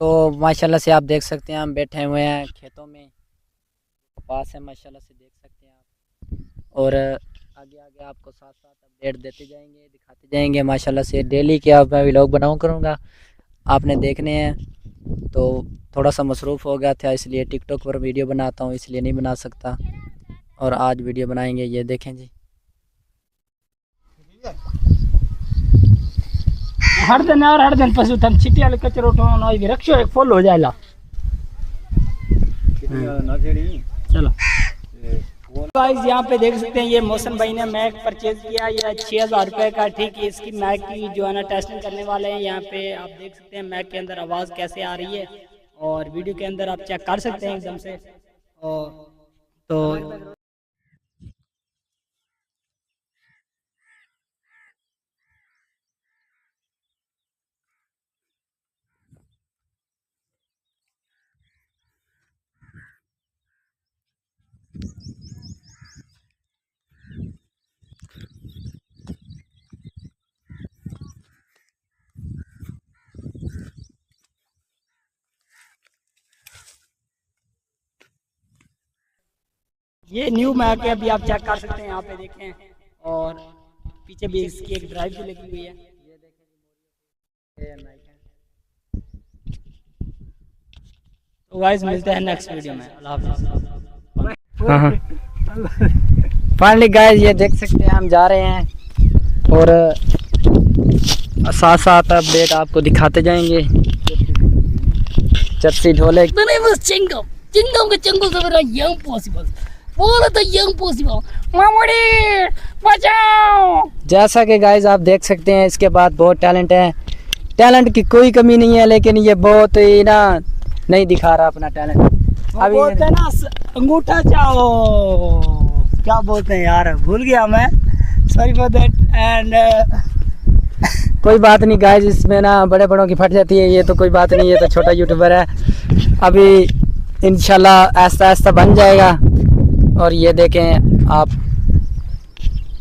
तो माशाल्लाह से आप देख सकते हैं हम बैठे हुए हैं खेतों में, कपास है माशाल्लाह से देख सकते हैं आप। और आगे आगे आपको साथ साथ अपडेट देते जाएंगे, दिखाते जाएंगे माशाल्लाह से। डेली के अब मैं व्लॉग बनाऊँ करूँगा, आपने देखने हैं। तो थोड़ा सा मसरूफ़ हो गया था इसलिए टिकटॉक पर वीडियो बनाता हूँ, इसलिए नहीं बना सकता। और आज वीडियो बनाएंगे, ये देखें जी। हर दिन और हर दिन पशु थन छिटी वाले कचरो उठाओ भी रखो एक फुल हो जाएगा। चलो गाइस यहाँ पे देख सकते हैं ये मौसम भाई ने मैक परचेज किया, ये 6000 रुपये का। ठीक है, इसकी मैक की जो है ना टेस्टिंग करने वाले हैं। यहाँ पे आप देख सकते हैं मैक के अंदर आवाज़ कैसे आ रही है, और वीडियो के अंदर आप चेक कर सकते हैं एकदम से। और तो ये न्यू मैक है, अभी आप चेक कर सकते हैं यहाँ पे देखें। और पीछे भी इसकी एक ड्राइव भी लगी हुई है। तो गाइस मिलते हैं नेक्स्ट वीडियो में। अल्लाह हाफिज़। हाँ हाँ फाइनली गाइस ये देख सकते हैं हम जा रहे हैं, और साथ साथ अपडेट आपको दिखाते जाएंगे। चर्सी ढोले चिंगम के चंगल से मेरा यंग पॉसिबल बोला तो यंग पॉसिबल मामूड़ी बचाओ। जैसा कि गाइस आप देख सकते हैं इसके बाद बहुत टैलेंट है, टैलेंट की कोई कमी नहीं है, लेकिन ये बहुत ही ना नहीं दिखा रहा अपना टैलेंट। अभी बोलते हैं ना अंगूठा चाओ, क्या बोलते हैं यार, भूल गया मैं, सॉरी फॉर दैट। एंड कोई बात नहीं गाइस, इसमें ना बड़े बड़ों की फट जाती है, ये तो कोई बात नहीं, ये तो छोटा यूट्यूबर है, अभी इंशाल्लाह आहिस्ता आहिस्ता बन जाएगा। और ये देखें आप,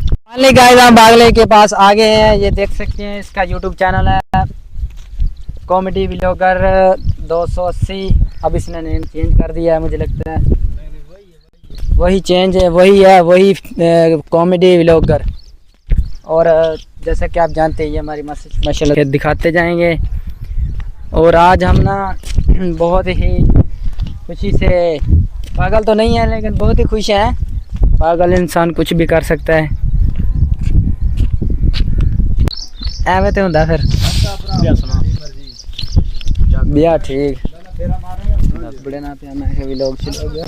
फाइनली गाइस हम बागले के पास आ गए हैं। ये देख सकते हैं इसका यूट्यूब चैनल है कॉमेडी व्लॉगर 280। अब इसने नेम चेंज कर दिया है, मुझे लगता है वही चेंज है, वही कॉमेडी व्लॉगर। और जैसा कि आप जानते हैं ये हमारी माशाल्लाह दिखाते जाएंगे। और आज हम ना बहुत ही खुशी से, पागल तो नहीं है लेकिन बहुत ही खुश है, पागल इंसान कुछ भी कर सकता है, एवं तो होंगे फिर बिया ठीक बड़े ना पे मैं व्लॉग चलेगा।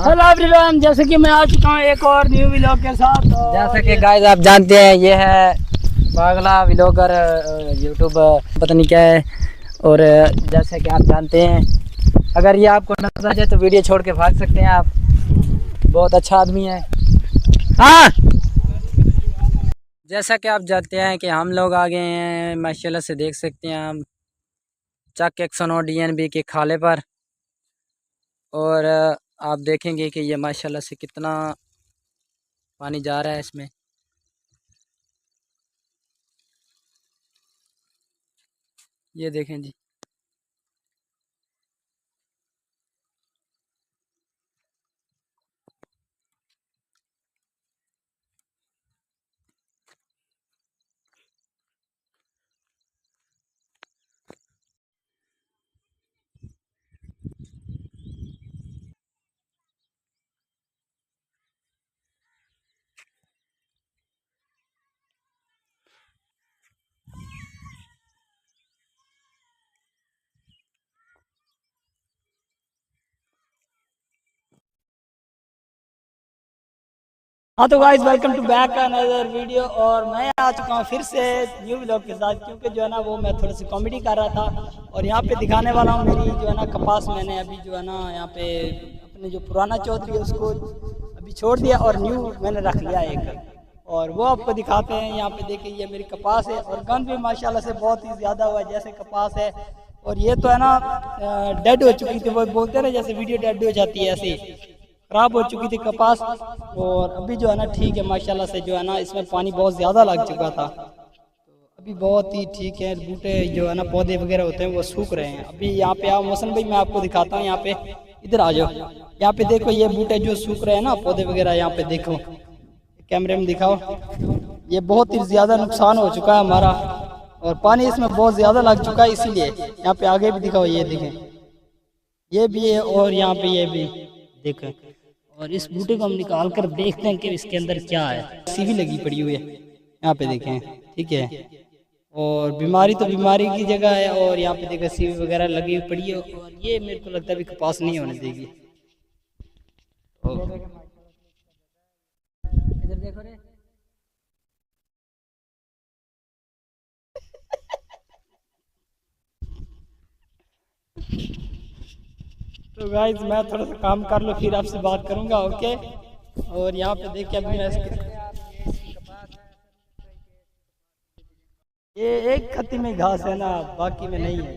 हेलो एवरीवन, जैसे कि मैं आ चुका हूँ एक और न्यू व्लॉग के साथ। जैसे कि गाइस आप जानते हैं ये है पागला व्लॉगर, यूट्यूब पता नहीं क्या है। और जैसे कि आप जानते हैं अगर ये आपको नजर आ जाए तो वीडियो छोड़ के भाग सकते हैं आप, बहुत अच्छा आदमी है। हाँ जैसा कि आप जानते हैं कि हम लोग आ गए हैं माशाल्लाह से, देख सकते हैं हम चक 109 DNB के खाले पर। और आप देखेंगे कि ये माशाल्लाह से कितना पानी जा रहा है इसमें। ये देखें जी। हाँ तो guys welcome to back another video. और मैं आ चुका हूँ फिर से न्यू व्लॉग के साथ, क्योंकि जो है ना वो मैं थोड़ी सी कॉमेडी कर रहा था। और यहाँ पे दिखाने वाला हूँ मेरी जो है ना कपास, मैंने अभी जो है ना यहाँ पे अपने जो पुराना चौधरी है उसको अभी छोड़ दिया और न्यू मैंने रख लिया एक, और वो आपको दिखाते हैं। यहाँ पे देखिए ये मेरी कपास है, और गन भी माशाल्लाह से बहुत ही ज़्यादा हुआ है जैसे कपास है। और ये तो है ना डेड हो चुकी थी, वो बोलते हैं ना जैसे वीडियो डेड हो जाती है, ऐसे खराब हो चुकी थी कपास। और अभी जो है ना ठीक है माशाल्लाह से, जो है ना इसमें पानी बहुत ज़्यादा लग चुका था, तो अभी बहुत ही ठीक है, बूटे जो है ना पौधे वगैरह होते हैं वो सूख रहे हैं। अभी यहाँ पे आओ मौसम भाई, मैं आपको दिखाता हूँ। यहाँ पे इधर आ जाओ, यहाँ पे देखो ये बूटे जो सूख रहे हैं ना, पौधे वगैरह, यहाँ पे देखो, कैमरे में दिखाओ। ये बहुत ही ज़्यादा नुकसान हो चुका है हमारा, और पानी इसमें बहुत ज़्यादा लग चुका है, इसीलिए। यहाँ पे आगे भी दिखाओ, ये देखें, ये भी है, और यहाँ पे ये भी देखें। और इस बूटे को हम निकाल कर देखते हैं कि इसके अंदर क्या है। सीवी लगी पड़ी हुई है, यहाँ पे देखें, ठीक है। और बीमारी तो बीमारी की जगह है, और यहाँ पे देखें सीवी वगैरह लगी हुई पड़ी है, और ये मेरे को लगता है अभी कपास नहीं होने देगी। इधर देखो रे। तो गाइस मैं थोड़ा सा काम कर लो, फिर आपसे बात करूंगा, ओके। और यहाँ पे देखिए अभी मैं ये एक खत्ती में घास है ना, बाकी में नहीं है।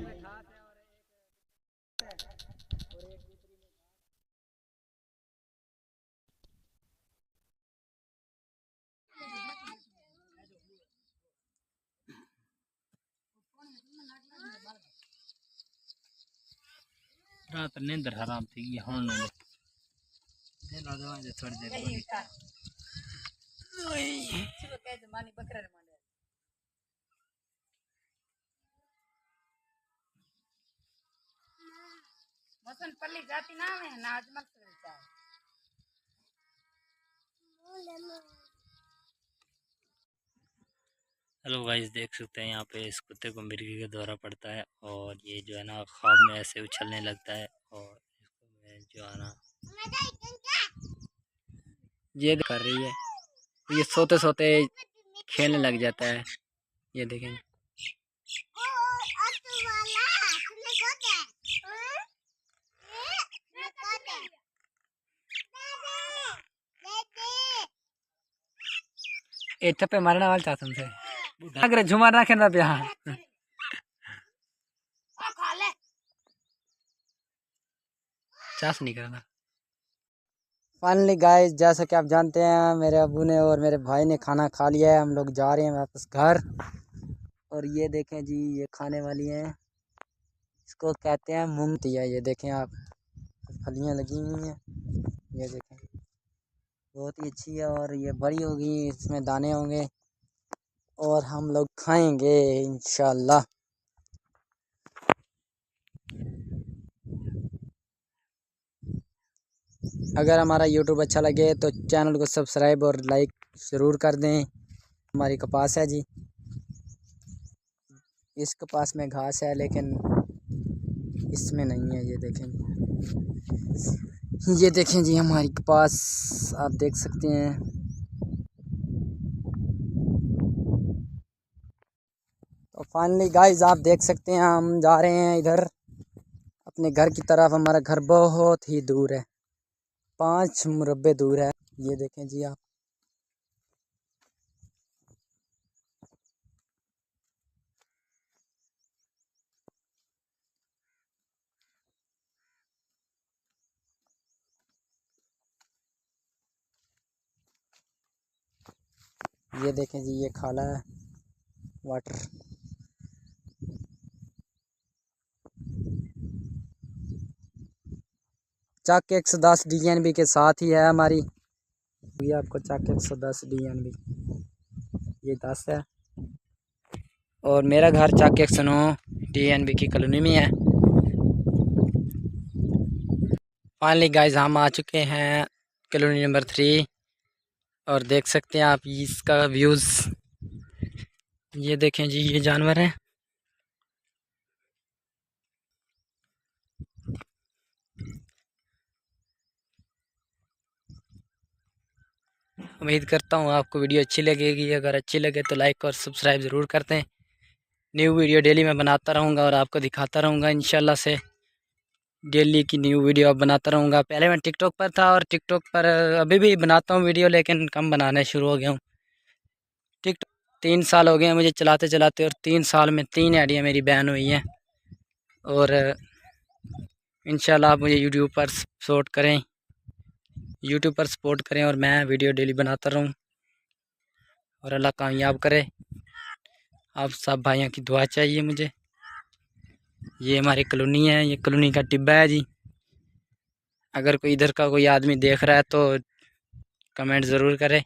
रात नींदर हराम थी ये हाँ नहीं दे ला दवा जे थोड़ी देर मौसम पल्ली जाती ना है ना अजमल से हेलो गाइस, देख सकते हैं यहाँ पे इस कुत्ते को मिर्गी के द्वारा पड़ता है, और ये जो है ना ख्वाब में ऐसे उछलने लगता है, और इसको मैं जो है ना ये कर रही है, तो ये सोते सोते खेलने लग जाता है। ये देखें, एक पे मारने वाला चाहता तुमसे अगर झुमार रखे ना यहाँ चास नहीं करना। फाइनली गाइस, जैसा कि आप जानते हैं, मेरे अबू ने और मेरे भाई ने खाना खा लिया है। हम लोग जा रहे हैं वापस घर। और ये देखें जी, ये खाने वाली हैं, इसको कहते हैं मूंगतिया। ये देखें आप, फलियां लगी हुई हैं, ये देखें, बहुत ही अच्छी है। और ये बड़ी होगी, इसमें दाने होंगे, और हम लोग खाएंगे इंशाल्लाह। अगर हमारा यूट्यूब अच्छा लगे तो चैनल को सब्सक्राइब और लाइक ज़रूर कर दें। हमारी कपास है जी, इस कपास में घास है लेकिन इसमें नहीं है। ये देखें, ये देखें जी हमारी कपास, आप देख सकते हैं। तो फाइनली गाइस, आप देख सकते हैं, हम जा रहे हैं इधर अपने घर की तरफ। हमारा घर बहुत ही दूर है, 5 मुरब्बे दूर है। ये देखें जी आप, ये देखें जी, ये खाला है वाटर। चक 110 DNB के साथ ही है हमारी। ये आपको चक 110 DNB, ये 10 है। और मेरा घर चक 109 DNB की कॉलोनी में है। फाइनली गाइस, हम आ चुके हैं कॉलोनी नंबर 3, और देख सकते हैं आप इसका व्यूज़। ये देखें जी, ये जानवर हैं। उम्मीद करता हूँ आपको वीडियो अच्छी लगेगी। अगर अच्छी लगे तो लाइक और सब्सक्राइब ज़रूर करते हैं। न्यू वीडियो डेली मैं बनाता रहूँगा और आपको दिखाता रहूँगा इंशाल्लाह से। डेली की न्यू वीडियो अब बनाता रहूँगा। पहले मैं टिकटॉक पर था, और टिकटॉक पर अभी भी बनाता हूँ वीडियो, लेकिन कम बनाने शुरू हो गया हूँ। टिकटॉक 3 साल हो गए हैं मुझे चलाते चलाते, और 3 साल में 3 आईडियाँ मेरी बैन हुई हैं। और इंशाल्लाह आप मुझे यूट्यूब पर सपोर्ट करें, और मैं वीडियो डेली बनाता रहूँ, और अल्लाह कामयाब करे। आप सब भाइयों की दुआ चाहिए मुझे। ये हमारी कॉलोनी है, ये कॉलोनी का टिब्बा है जी। अगर कोई इधर का कोई आदमी देख रहा है तो कमेंट ज़रूर करें।